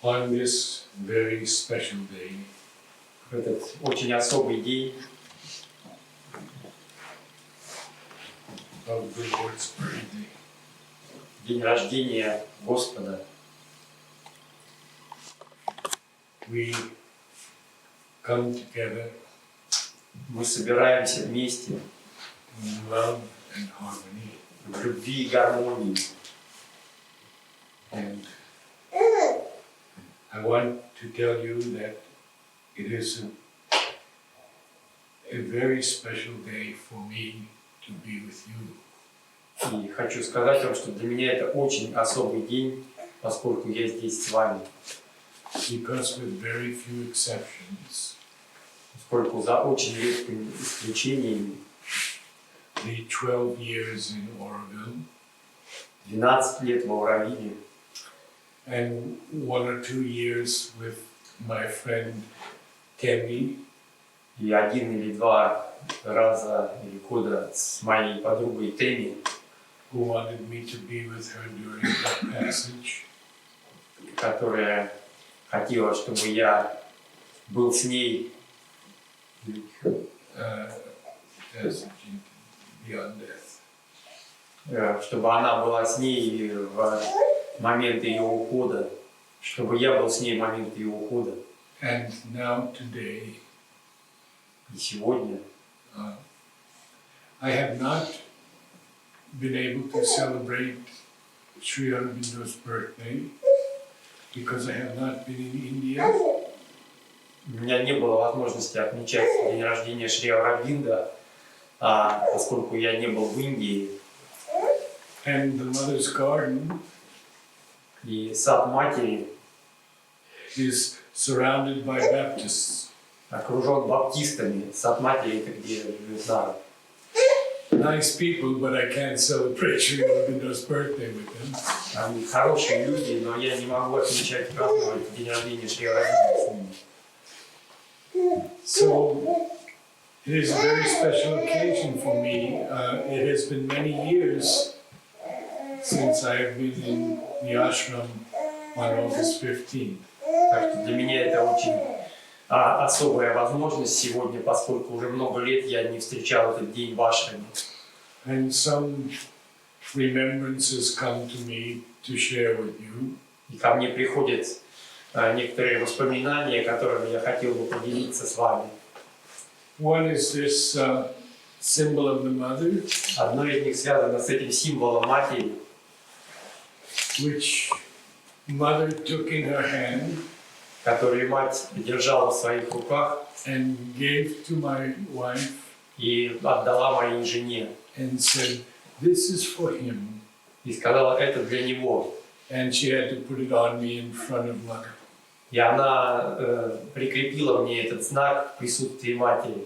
on this very special day. В этот очень особый день Of the Lord's birthday. день рождения Господа. We come together Мы собираемся вместе in love and harmony. в любви и гармонии. And I want to tell you that it is a very special day for me to be with you. И хочу сказать вам, что для меня это очень особый день, поскольку я здесь с вами. Because with very few exceptions, Поскольку за очень редкими исключениями the 12 years in Auroville 12 лет в Ауровиле and 1 or 2 years with my friend Temi, и 1 или 2 раза или года с моей подругой Теми, who wanted me to be with her during the passage, которая хотела, чтобы я был с ней as beyond death. Чтобы она была с ней в момент ее ухода, чтобы я был с ней в момент ее ухода. And now today, И сегодня I have not been able to celebrate Sri Aurobindo's birthday because I have not been in India. у меня не было возможности отмечать день рождения Шри Ауробиндо, поскольку я не был в Индии. And the Mother's Garden И сад Матери is surrounded by Baptists. окружен баптистами. Сад Матери — это где живет Нарад. Nice people, but I can't celebrate Sri Aurobindo's birthday with them. Они хорошие люди, но я не могу отмечать, праздновать день рождения Шри Ауробиндо с ними. So it is a very special occasion for me. It has been many years since I have been in the ashram on August 15th. Так что для меня это очень особая возможность сегодня, поскольку уже много лет я не встречал этот день в ашраме. And some remembrances come to me to share with you. И ко мне приходят некоторые воспоминания, которыми я хотел бы поделиться с вами. One is this symbol of the mother, Одно из них связано с этим символом матери, which mother took in her hand который мать держала в своих руках and gave to my wife и отдала моей жене. and said, "This is for him." И сказала, это для него. And she had to put it on me in front of mother. И она прикрепила мне этот знак в присутствии матери.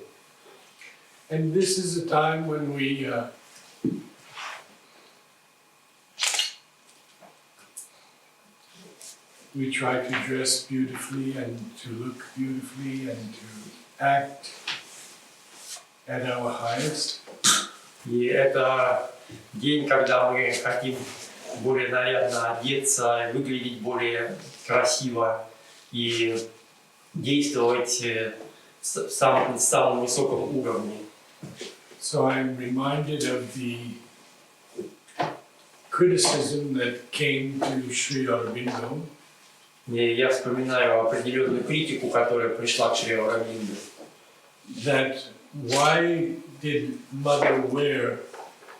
And this is a time when we try to dress beautifully and to look beautifully and to act at our highest. И это день, когда мы хотим более нарядно одеться, выглядеть более красиво и действовать в самом высоком уровне. So I'm reminded of the criticism that came to Sri Aurobindo. И я вспоминаю определенную критику, которая пришла к Шри Ауробиндо. That why did mother wear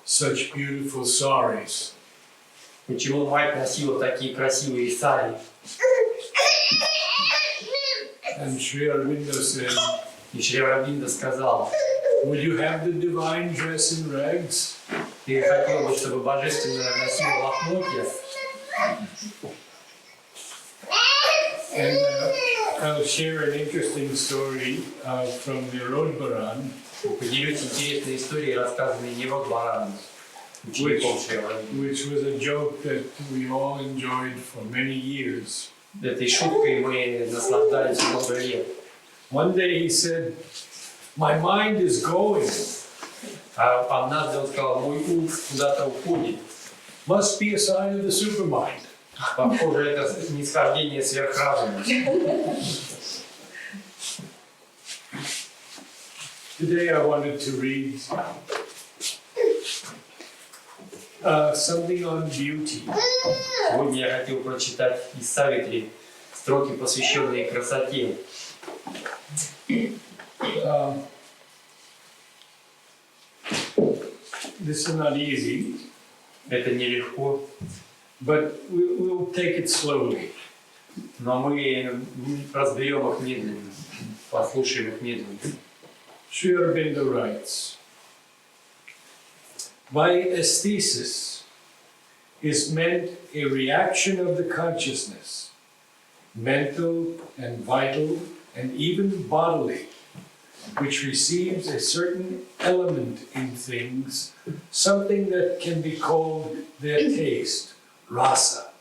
such beautiful saris? Почему мать носила такие красивые сари? And Sri Aurobindo said, И Шри Ауробиндо сказал, would you have the divine dress in rags? ты хотел бы, чтобы Божественное носило лохмотья? And I'll share an interesting story from Narad Baran, Поделюсь интересной историей, рассказанной Народом, учеником Шри Ауробиндо. which was a joke that we all enjoyed for many years. Этой шуткой мы наслаждались много лет. One day he said, "My mind is going. А однажды он сказал, мой ум куда-то уходит. Must be a sign of the supermind." Похоже, это нисхождение сверхразума. Today I wanted to read something on beauty. Сегодня я хотел прочитать из Савитри строки, посвященные красоте. This is not easy, Это нелегко, but we'll take it slowly. но мы разберем их медленно, послушаем их медленно. Шри Aurobindo writes, by aesthesis is meant a reaction of the consciousness, mental and vital and even bodily, which receives a certain element in things, something that can be called their taste, rasa,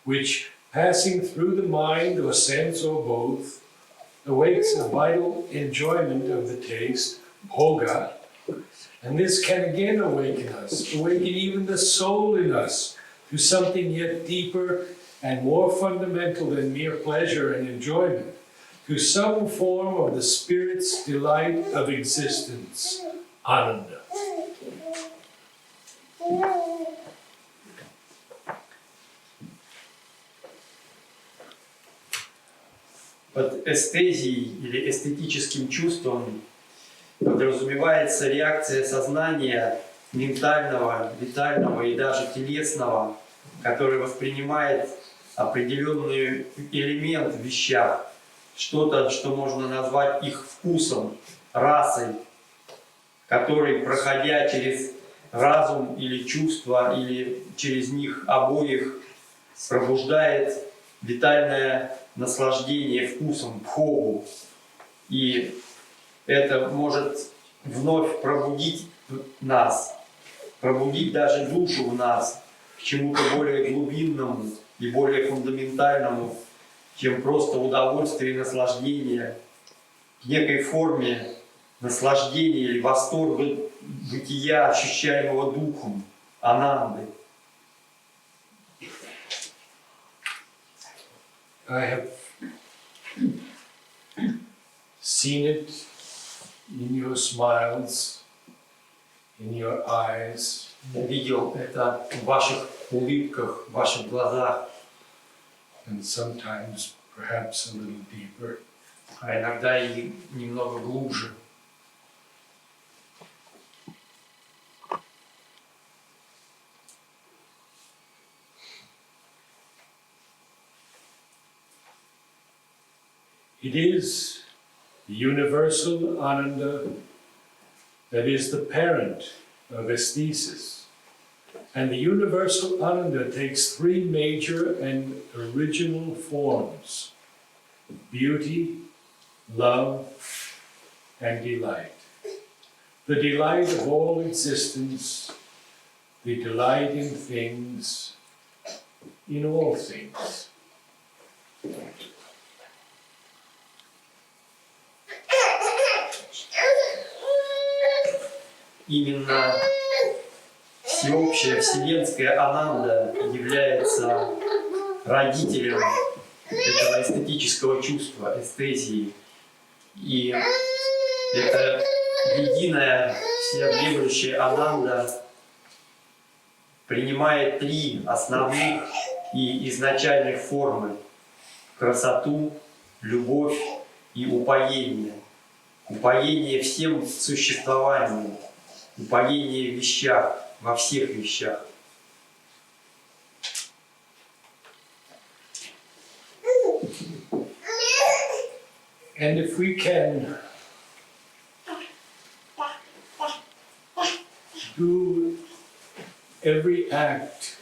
which, passing through the mind or sense or both, awakes a vital enjoyment of the taste, bhoga, and this can again awaken us, awaken even the soul in us to something yet deeper and more fundamental than mere pleasure and enjoyment, to some form of the spirit's delight of existence, ananda. Под эстезией или эстетическим чувством подразумевается реакция сознания ментального, витального и даже телесного, который воспринимает определенный элемент в вещах, что-то, что можно назвать их вкусом, расой, который, проходя через разум или чувства, или через них обоих, пробуждает витальное наслаждение вкусом, бхогу. И это может вновь пробудить нас, пробудить даже душу в нас к чему-то более глубинному и более фундаментальному, чем просто удовольствие и наслаждение, к некой форме наслаждения или восторга бытия, ощущаемого духом, ананды. I have seen it in your smiles, in your eyes. Я видел это в ваших улыбках, в ваших глазах. And sometimes perhaps a little deeper. А иногда и немного глубже. It is the universal ananda that is the parent of aesthesis. And the universal ananda takes three major and original forms: beauty, love, and delight. The delight of all existence, the delight in things, in all things. Именно всеобщая вселенская ананда является родителем этого эстетического чувства, эстезии. И это единая всеобъемлющая ананда принимает три основных и изначальных формы: красоту, любовь и упоение. Упоение всем существованием, упоение в вещах, во всех вещах. And if we can do every act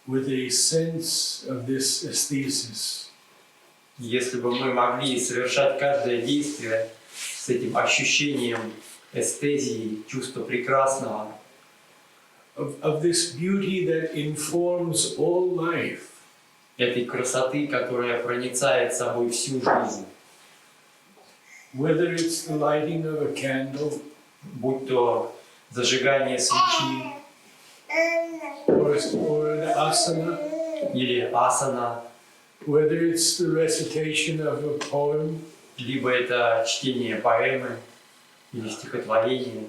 with a sense of this aesthesis, Если бы мы могли совершать каждое действие с этим ощущением эстезии, чувства прекрасного, of this beauty that informs all life, этой красоты, которая проницает собой всю жизнь, whether it's the lighting of a candle, будь то зажигание свечи, or asana, или асана, whether it's the recitation of a poem, либо это чтение поэмы или стихотворения,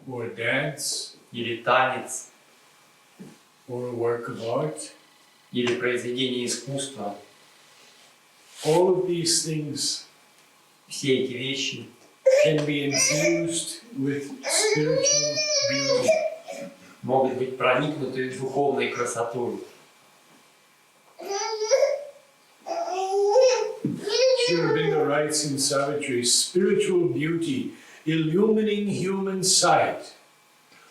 or dance, или танец, or a work of art. или произведение искусства. All of these things Все эти вещи can be infused with spiritual beauty. могут быть проникнуты духовной красотой. Sri Aurobindo writes in Savitri, spiritual beauty illumining human sight,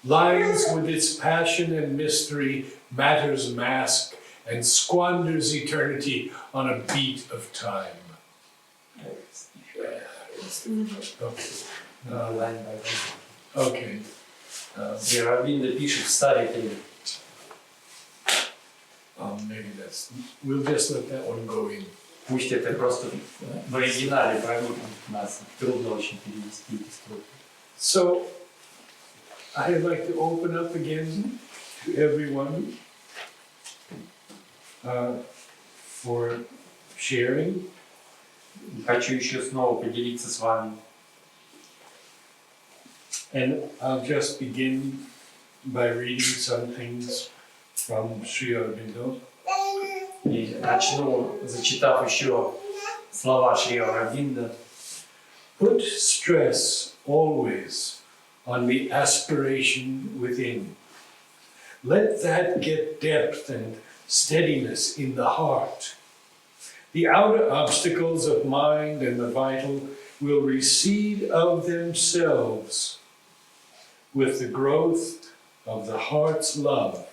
lines with its passion and mystery, matter's mask, and squanders eternity on a beat of time. Okay. Ауробиндо пишет в Савитри. Maybe we'll just let that one go in. Пусть это просто в оригинале проникнет в нас. Трудно очень перевести эти строки. So, I'd like to open up again to everyone for sharing. Хочу еще снова поделиться с вами. And I'll just begin by reading some things from Sri Aurobindo. И начну, зачитав еще слова Шри Ауробиндо. Put stress always on the aspiration within. Let that get depth and steadiness in the heart. The outer obstacles of mind and the vital will recede of themselves with the growth of the heart's love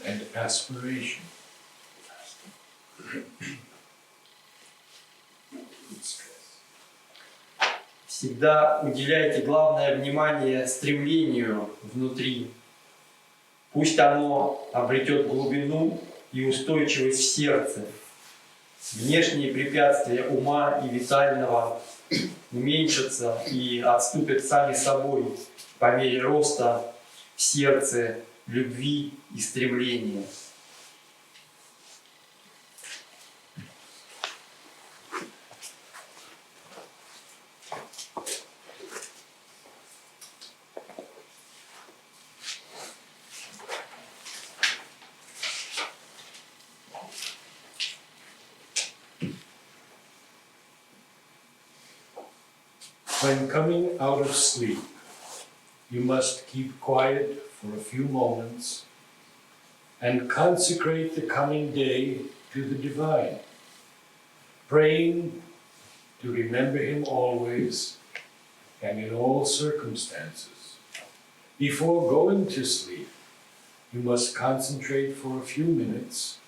and aspiration. Всегда уделяйте главное внимание стремлению внутри. Пусть оно обретет глубину и устойчивость в сердце. Внешние препятствия ума и витального уменьшатся и отступят сами собой по мере роста в сердце любви и стремления. When coming out of sleep, you must keep quiet for a few moments and consecrate the coming day to the divine, praying to remember him always and in all circumstances. Before going to sleep, you must concentrate for a few minutes,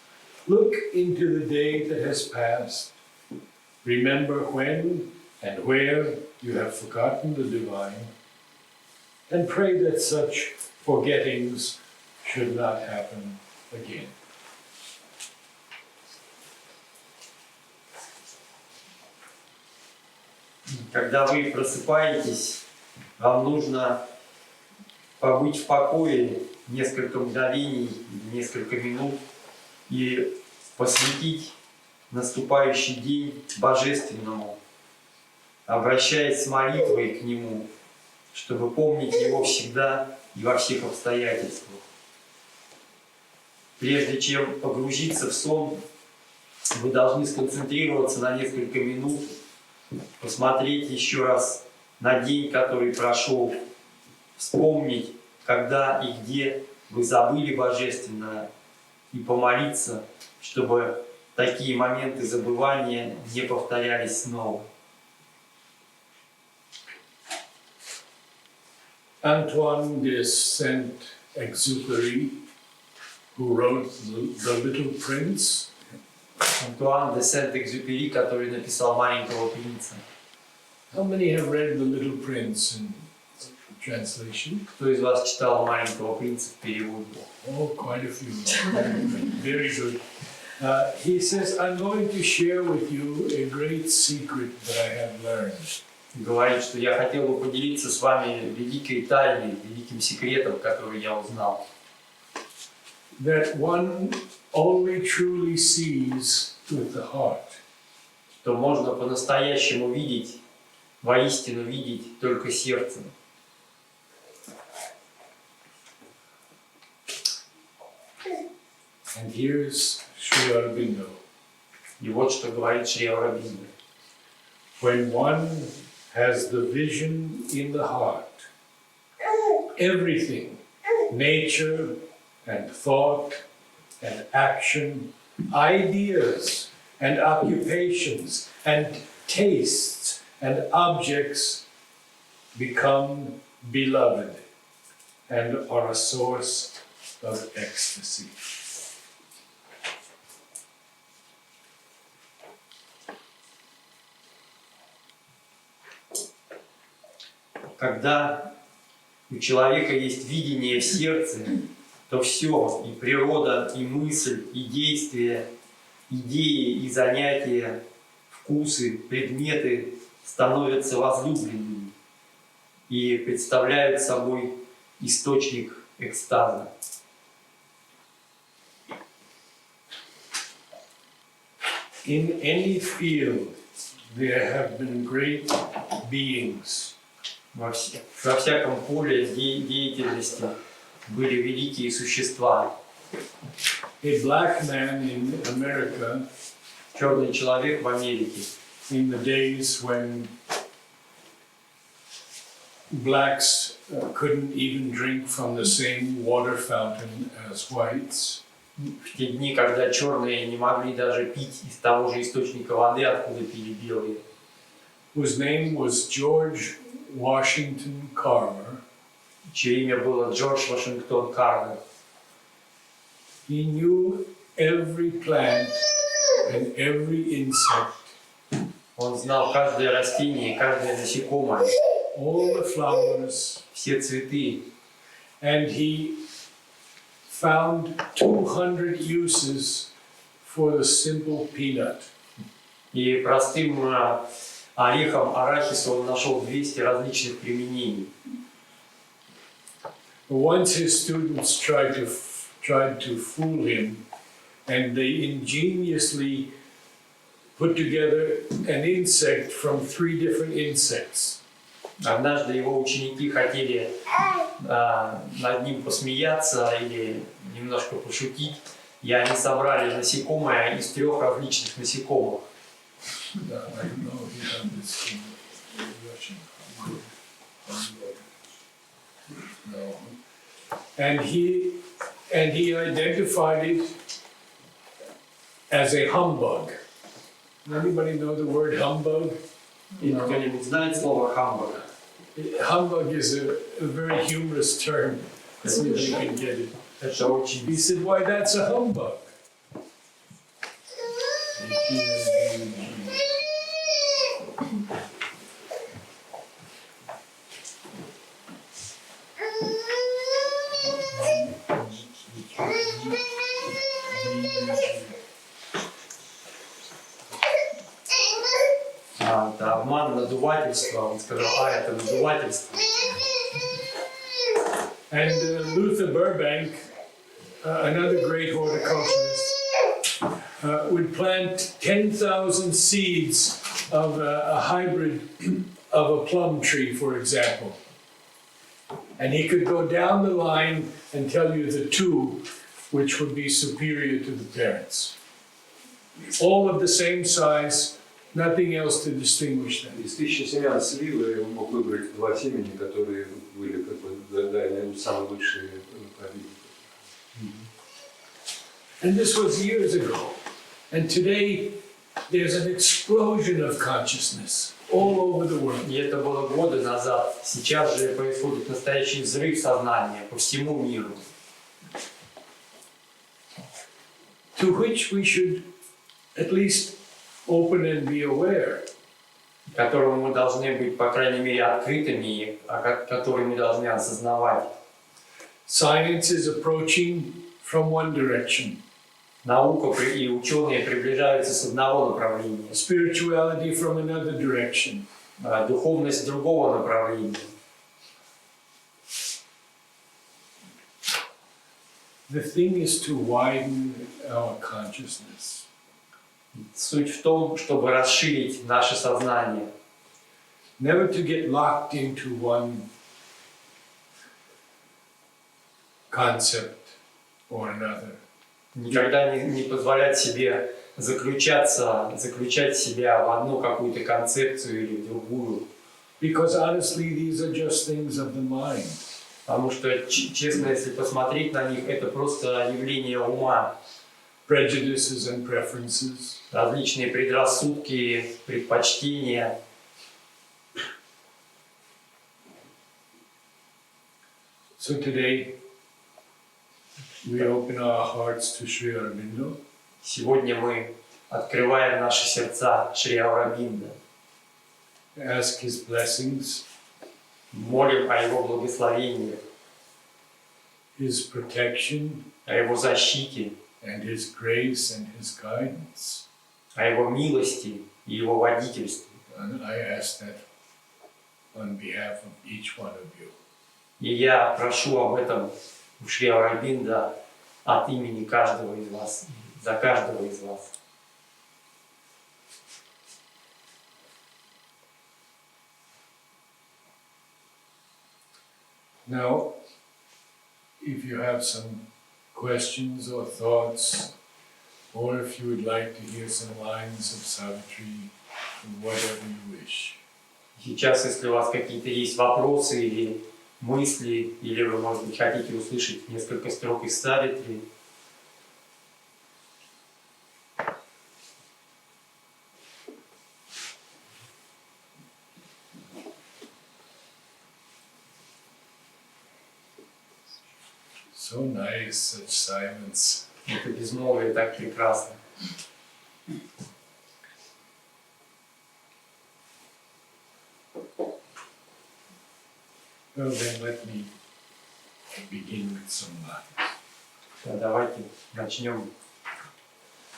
look into the day that has passed, remember when and where you have forgotten the divine, and pray that such forgettings should not happen again. Когда вы просыпаетесь, вам нужно побыть в покое несколько мгновений, несколько минут и посвятить наступающий день Божественному, обращаясь с молитвой к Нему, чтобы помнить Его всегда и во всех обстоятельствах. Прежде чем погрузиться в сон, вы должны сконцентрироваться на несколько минут, посмотреть еще раз на день, который прошел, вспомнить, когда и где вы забыли Божественное, и помолиться, чтобы такие моменты забывания не повторялись снова. Antoine de Saint-Exupéry, who wrote The Little Prince, Антуан де Сент-Экзюпери, который написал «Маленького принца». how many have read The Little Prince in translation? Кто из вас читал «Маленького принца» в переводе? Oh, quite a few. Very good. He says, I'm going to share with you a great secret that I have learned. Говорит, что я хотел бы поделиться с вами великой тайной, великим секретом, который я узнал. that one only truly sees with the heart. Что можно по-настоящему видеть, воистину видеть только сердцем. And here's Sri Aurobindo. И вот что говорит Шри Ауробиндо. When one has the vision in the heart, everything, nature and thought and action, ideas and occupations and tastes and objects become beloved and are a source of ecstasy. Когда у человека есть видение в сердце, то все, и природа, и мысль, и действия, идеи и занятия, вкусы, предметы становятся возлюбленными и представляют собой источник экстаза. In any field, there have been great beings. Во всяком поле деятельности были великие существа. A black man in America, Черный человек в Америке, in the days when blacks couldn't even drink from the same water fountain as whites, в те дни, когда черные не могли даже пить из того же источника воды, откуда пили белые, whose name was George Washington Carver, чье имя было Джордж Вашингтон Карвер. he knew every plant and every insect, Он знал каждое растение, каждое насекомое, all the flowers, все цветы. and he found 200 uses for the simple peanut. И простым орехом арахиса он нашел 200 различных применений. Once his students tried to fool him, and they ingeniously put together an insect from 3 different insects. Однажды его ученики хотели над ним посмеяться или немножко пошутить, и они собрали насекомое из 3 различных насекомых. And he identified it as a humbug. Anybody know the word humbug? Кто-нибудь знает слово «хамбург»? Humbug is a very humorous term. Let's see if you can get it. Это очень... He said, "Why, that's a humbug." Это обман, надувательство. Он сказал, это надувательство. And Luther Burbank, another great horticulturist, would plant 10,000 seeds of a hybrid of a plum tree, for example. And he could go down the line and tell you the 2 which would be superior to the parents. All of the same size, nothing else to distinguish them. Из 1000 семян сливы он мог выбрать 2 семени, которые были как бы наверное, самые лучшие по виду. And this was years ago. And today, there's an explosion of consciousness all over the world. И это было годы назад. Сейчас же происходит настоящий взрыв сознания по всему миру. To which we should at least open and be aware. Которому мы должны быть, по крайней мере, открытыми, которые мы должны осознавать. Science is approaching from one direction. Наука и ученые приближаются с одного направления. Spirituality from another direction. Духовность с другого направления. The thing is to widen our consciousness. Суть в том, чтобы расширить наше сознание. Never to get locked into one concept or another. Никогда не позволять себе заключать себя в одну какую-то концепцию или в другую. Because honestly, these are just things of the mind. Потому что, честно, если посмотреть на них, это просто явление ума. Prejudices and preferences. Различные предрассудки, предпочтения. So today, we open our hearts to Шри Ауробиндо. Сегодня мы открываем наши сердца Шри Ауробиндо. Ask his blessings, Молим о его благословении, his protection, о его защите, and his grace and his guidance. о его милости и его водительстве. And I ask that on behalf of each one of you. И я прошу об этом у Шри Ауробиндо от имени каждого из вас, за каждого из вас. Now, if you have some questions or thoughts, or if you would like to hear some lines of Savitri, whatever you wish. Сейчас, если у вас какие-то есть вопросы или мысли, или вы, может быть, хотите услышать несколько строк из Савитри, So nice, such silence. это безмолвие так прекрасно. Well, then let me begin with some lines. Да, давайте начнем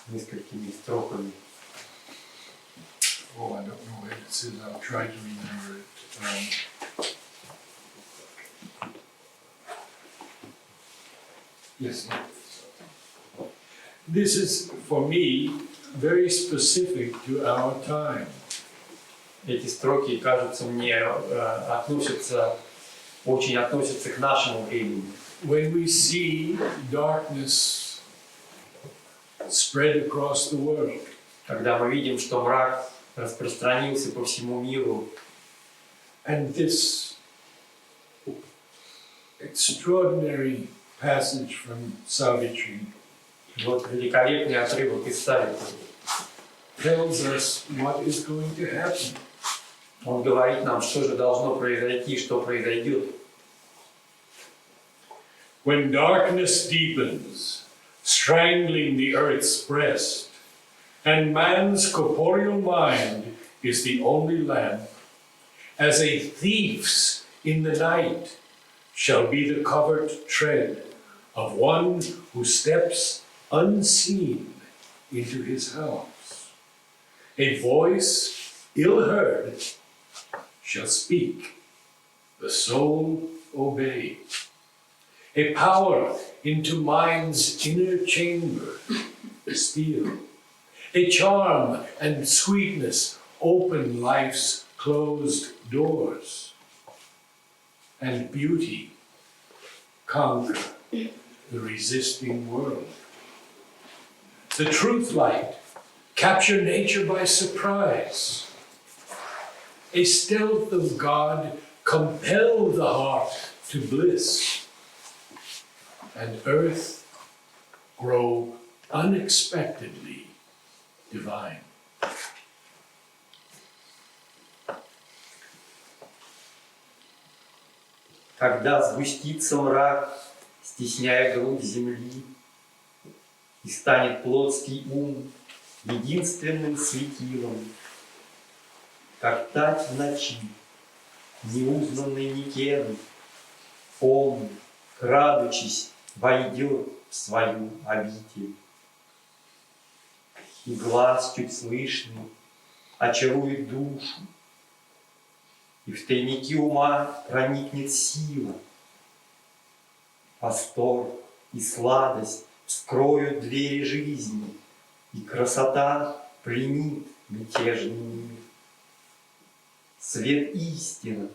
несколькими строками. Oh, I don't know where it is. I'll try to remember it. Yes. This is, for me, very specific to our time. Эти строки, кажутся мне, очень относятся к нашему времени. When we see darkness spread across the world, Когда мы видим, что мрак распространился по всему миру, and this extraordinary passage from Savitri вот великолепный отрывок из Савитри, tells us what is going to happen. он говорит нам, что же должно произойти, что произойдет. When darkness deepens, strangling the earth's breast, and man's corporeal mind is the only lamp, as a thief's in the night shall be the covert tread of one who steps unseen into his house. A voice ill heard shall speak, the soul obey. A power into mind's inner chamber steal. A charm and sweetness open life's closed doors. And beauty conquer the resisting world. The truth light capture nature by surprise. A stealth of God compel the heart to bliss. And earth grow unexpectedly divine. Когда сгустится мрак, стесняя грудь земли, и станет плотский ум единственным светилом, как тать в ночи, неузнанный никем, он, крадучись, войдет в свою обитель. И глаз чуть слышный очарует душу, и в тайники ума проникнет сила, восторг и сладость вскроют двери жизни, и красота пленит мятежный мир. Свет истины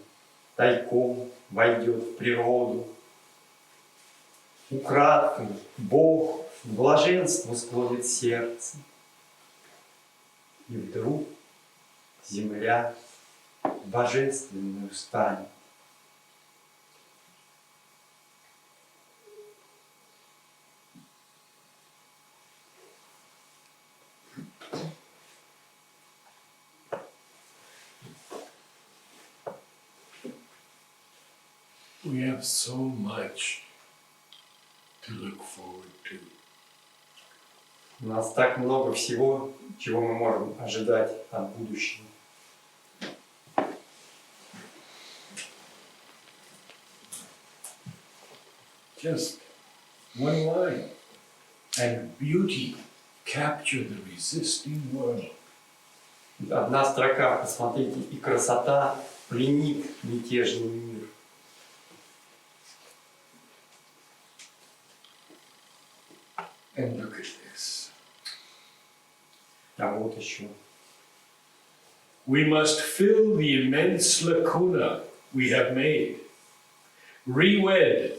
тайком войдет в природу. Украдкой Бог в блаженство склонит сердце. И вдруг земля божественную станет. We have so much to look forward to. У нас так много всего, чего мы можем ожидать от будущего. Just one line, and beauty capture the resisting world. Одна строка, посмотрите, и красота пленит мятежный мир. And look at this. А вот еще. We must fill the immense lacuna we have made. Rewed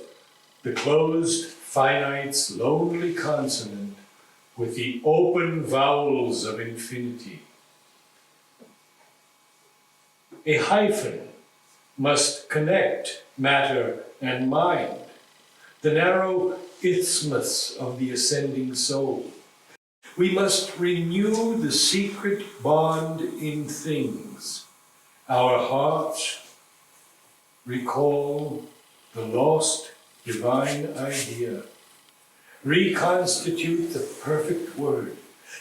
the closed finite's lonely consonant with the open vowels of infinity. A hyphen must connect matter and mind, the narrow isthmus of the ascending soul. We must renew the secret bond in things. Our hearts recall the lost divine idea. Reconstitute the perfect word.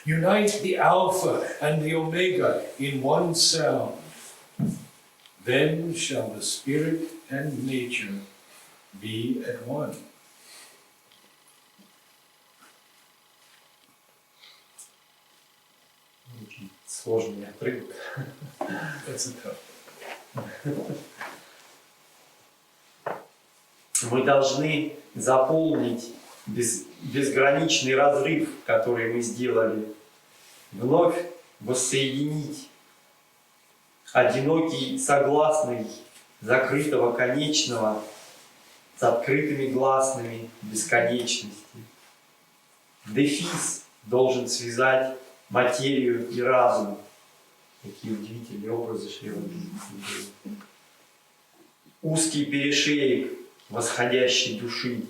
Unite the Alpha and the Omega in one sound. Then shall the spirit and nature be at one. Очень сложный отрывок. That's a tough one. Мы должны заполнить безграничный разрыв, который мы сделали, вновь воссоединить одинокий согласный закрытого конечного с открытыми гласными бесконечности. Дефис должен связать материю и разум. Какие удивительные образы Шри Ауробиндо. Узкий перешеек восходящей души.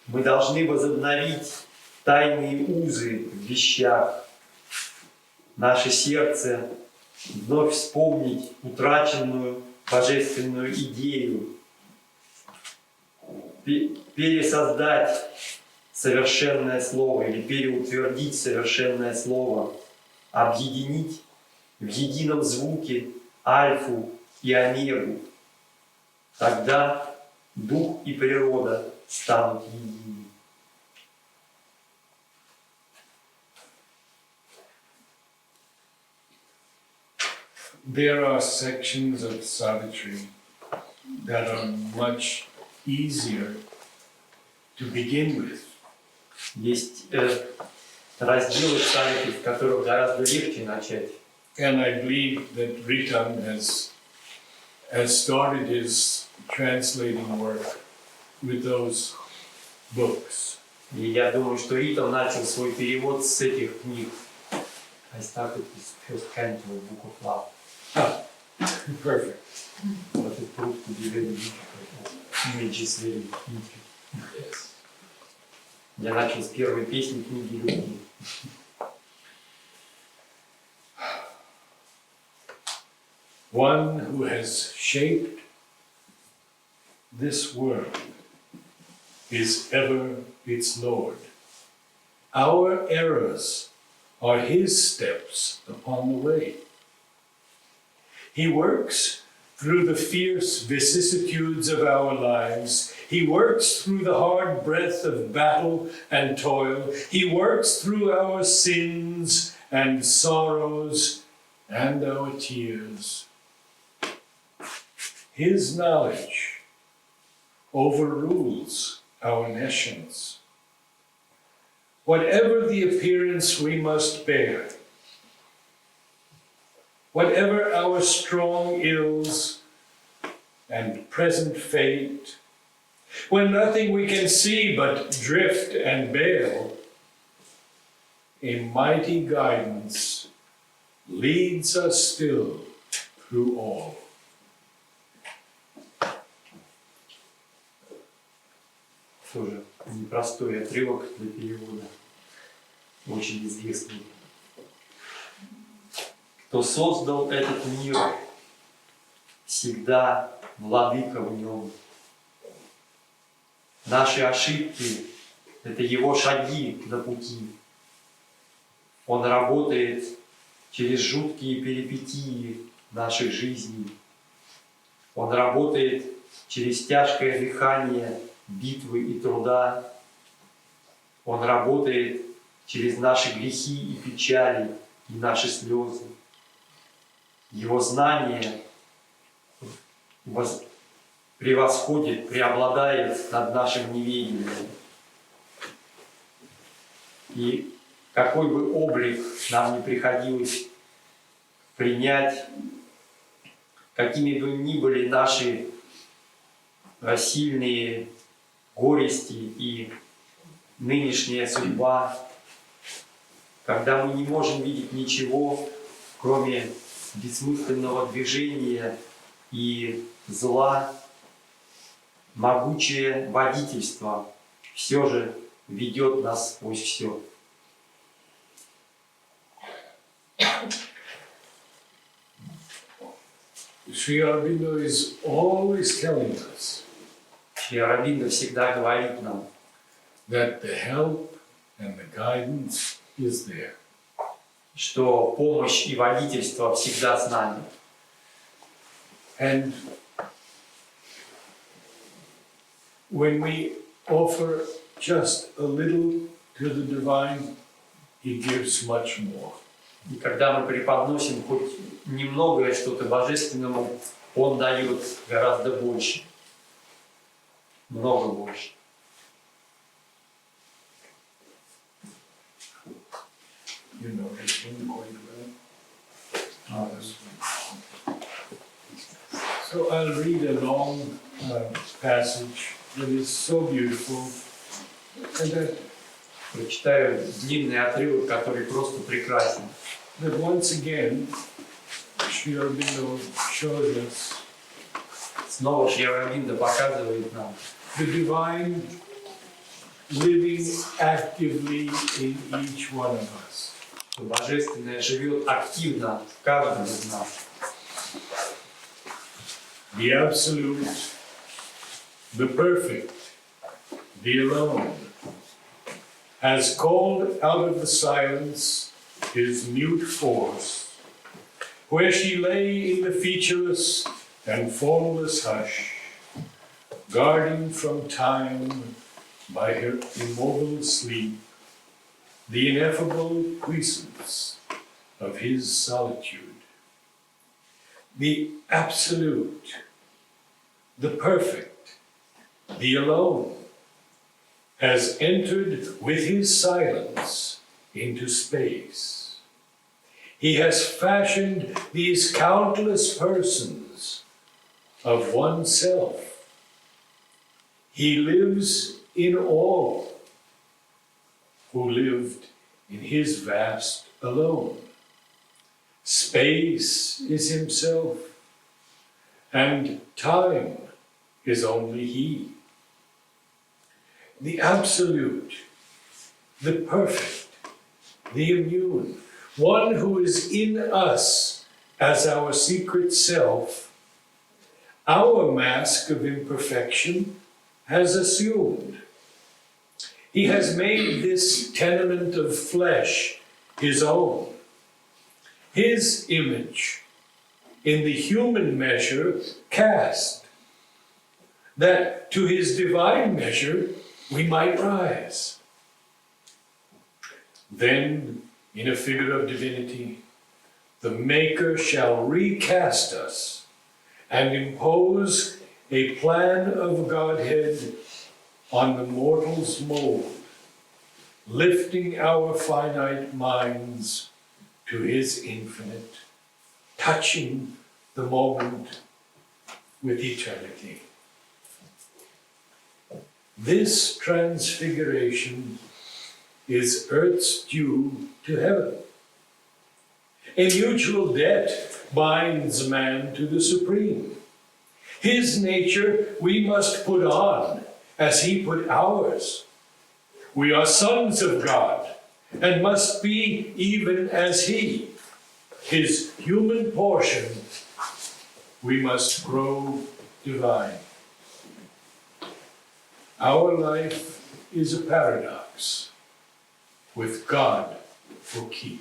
Мы должны возобновить тайные узы в вещах. Наше сердце вновь вспомнить утраченную божественную идею, пересоздать совершенное слово или переутвердить совершенное слово, объединить в едином звуке альфу и омегу. Тогда дух и природа станут едины. There are sections of Savitri that are much easier to begin with. Есть разделы Савитри, в которых гораздо легче начать. And I believe that Rичардом has started his translating work with those books. И я думаю, что Ричардом начал свой перевод с этих книг. I started with first canto of Book of Love. Perfect. But it proved to be very difficult. Images very interesting. Yes. Я начал с первой песни книги любви. One who has shaped this world is ever its Lord. Our errors are His steps upon the way. He works through the fierce vicissitudes of our lives. He works through the hard breath of battle and toil. He works through our sins and sorrows and our tears. His knowledge overrules our nescience. Whatever the appearance we must bear, whatever our strong ills and present fate, when nothing we can see but drift and bail, a mighty guidance leads us still through all. Тоже непростой отрывок для перевода, очень известный. Кто создал этот мир, всегда владыка в нем. Наши ошибки – это его шаги на пути. Он работает через жуткие перипетии наших жизней. Он работает через тяжкое дыхание битвы и труда. Он работает через наши грехи и печали и наши слезы. Его знание превосходит, преобладает над нашим неведением. И какой бы облик нам ни приходилось принять, какими бы ни были наши сильные горести и нынешняя судьба, когда мы не можем видеть ничего, кроме бессмысленного движения и зла, могучее водительство все же ведет нас сквозь все. Шри Aurobindo is always telling us Шри Ауробиндо всегда говорит нам, that the help and the guidance is there. что помощь и водительство всегда с нами. And when we offer just a little to the divine, he gives much more. И когда мы преподносим хоть немногое что-то Божественному, Он дает гораздо больше. Много больше. You know this one quite well. This one. So I'll read a long passage that is so beautiful, and that Прочитаю длинный отрывок, который просто прекрасен. that once again, Шри Aurobindo shows us Снова Шри Ауробиндо показывает нам the divine living actively in each one of us. что Божественное живет активно в каждом из нас. The absolute, the perfect, the alone, has called out of the silence his mute force, where she lay in the featureless and formless hush, guarding from time by her immobile sleep the ineffable puissance of his solitude. The absolute, the perfect, the alone, has entered with his silence into space. He has fashioned these countless persons of oneself. He lives in all who lived in his vast alone. Space is himself, and time is only he. The absolute, the perfect, the immune, one who is in us as our secret self, our mask of imperfection has assumed. He has made this tenement of flesh his own, his image in the human measure cast, that to his divine measure we might rise. Then, in a figure of divinity, the Maker shall recast us and impose a plan of Godhead on the mortal's mold, lifting our finite minds to His infinite, touching the moment with eternity. This transfiguration is earth's due to heaven. A mutual debt binds man to the Supreme. His nature we must put on as He put ours. We are sons of God and must be even as He. His human portion we must grow divine. Our life is a paradox with God for key.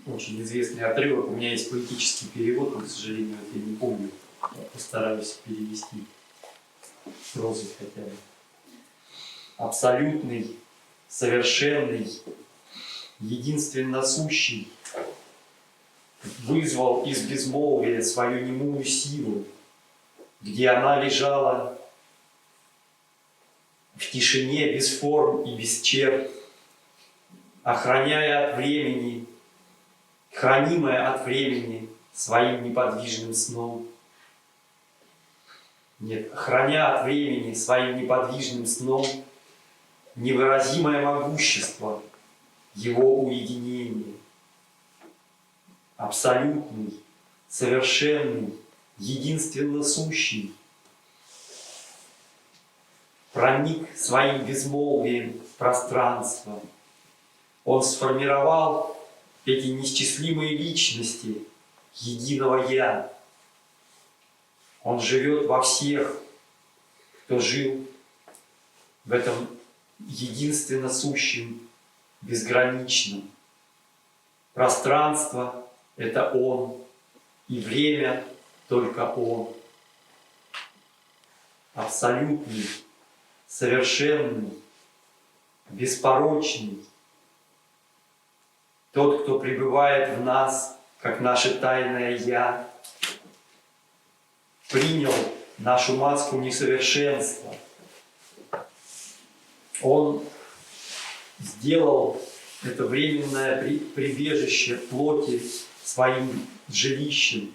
Очень известный отрывок. У меня есть поэтический перевод, но, к сожалению, это я не помню. Я постараюсь перевести прозу хотя бы. Абсолютный, совершенный, единственно сущий вызвал из безмолвия свою немую силу, где она лежала в тишине без форм и без черт, охраняя от времени, хранимая от времени своим неподвижным сном. Нет, храня от времени своим неподвижным сном невыразимое могущество Его уединения. Абсолютный, совершенный, единственно сущий, проник своим безмолвием в пространство. Он сформировал эти неисчислимые личности единого Я. Он живет во всех, кто жил в этом единственно сущем, безграничном. Пространство — это Он, и время — только Он. Абсолютный, совершенный, беспорочный. Тот, кто пребывает в нас, как наше тайное Я, принял нашу маску несовершенства. Он сделал это временное прибежище плоти своим жилищем.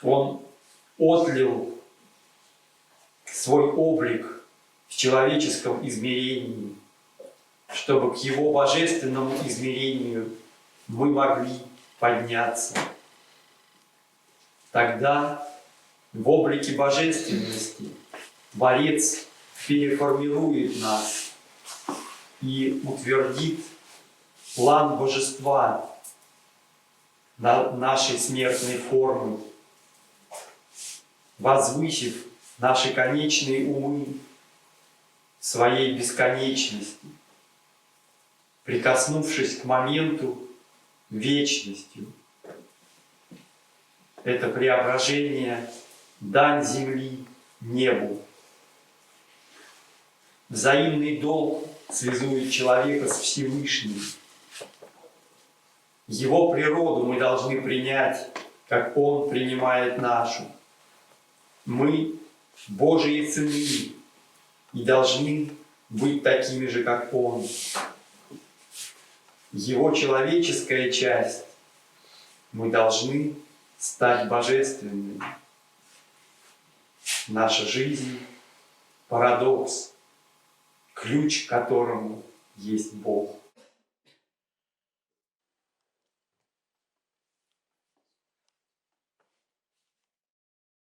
Он отлил свой облик в человеческом измерении, чтобы к Его божественному измерению мы могли подняться. Тогда в облике божественности Творец переформирует нас и утвердит план божества над нашей смертной формой, возвысив наши конечные умы своей бесконечности, прикоснувшись к моменту вечностью. Это преображение дань земли небу. Взаимный долг связует человека с Всевышним. Его природу мы должны принять, как Он принимает нашу. Мы Божьи сыны и должны быть такими же, как Он. Его человеческая часть мы должны стать божественными. Наша жизнь — парадокс, ключ к которому есть Бог.